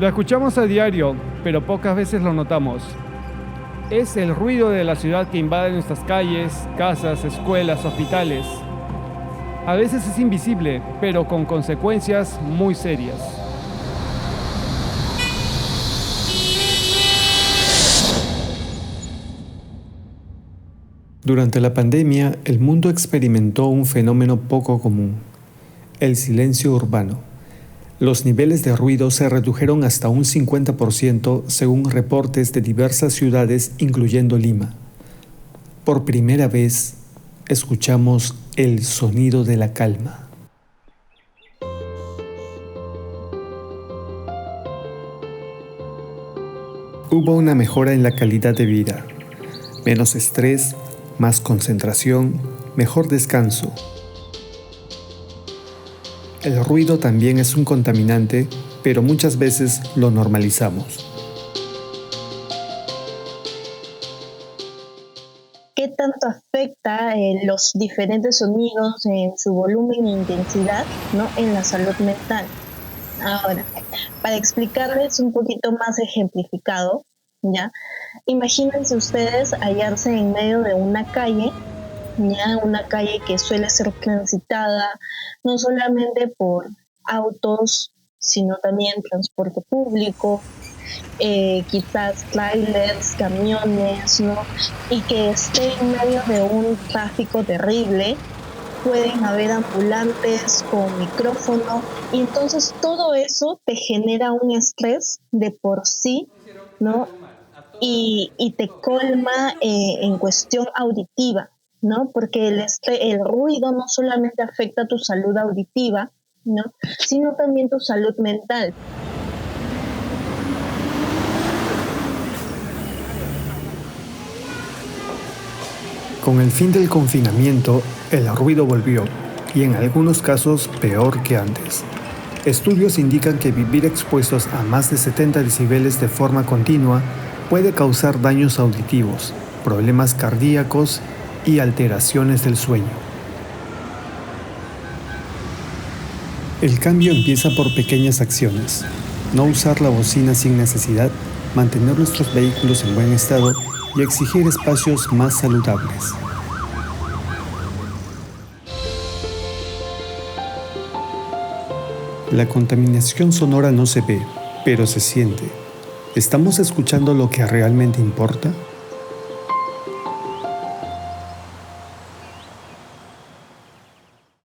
Lo escuchamos a diario, pero pocas veces lo notamos. Es el ruido de la ciudad que invade nuestras calles, casas, escuelas, hospitales. A veces es invisible, pero con consecuencias muy serias. Durante la pandemia, el mundo experimentó un fenómeno poco común: el silencio urbano. Los niveles de ruido se redujeron hasta un 50% según reportes de diversas ciudades, incluyendo Lima. Por primera vez, escuchamos el sonido de la calma. Hubo una mejora en la calidad de vida: menos estrés, más concentración, mejor descanso. El ruido también es un contaminante, pero muchas veces lo normalizamos. ¿Qué tanto afecta los diferentes sonidos en su volumen e intensidad, ¿no?, en la salud mental? Ahora, para explicarles un poquito más ejemplificado, ¿ya? Imagínense ustedes hallarse en medio de una calle, ya una calle que suele ser transitada no solamente por autos, sino también transporte público, quizás trailers, camiones, ¿no? Y que esté en medio de un tráfico terrible. Pueden haber ambulantes con micrófono y entonces todo eso te genera un estrés de por sí, ¿no? Y te colma en cuestión auditiva, ¿no? Porque el ruido no solamente afecta tu salud auditiva, ¿no? Sino también tu salud mental. Con el fin del confinamiento, el ruido volvió, y en algunos casos peor que antes. Estudios indican que vivir expuestos a más de 70 decibeles de forma continua puede causar daños auditivos, problemas cardíacos y alteraciones del sueño. El cambio empieza por pequeñas acciones: no usar la bocina sin necesidad, mantener nuestros vehículos en buen estado y exigir espacios más saludables. La contaminación sonora no se ve, pero se siente. ¿Estamos escuchando lo que realmente importa?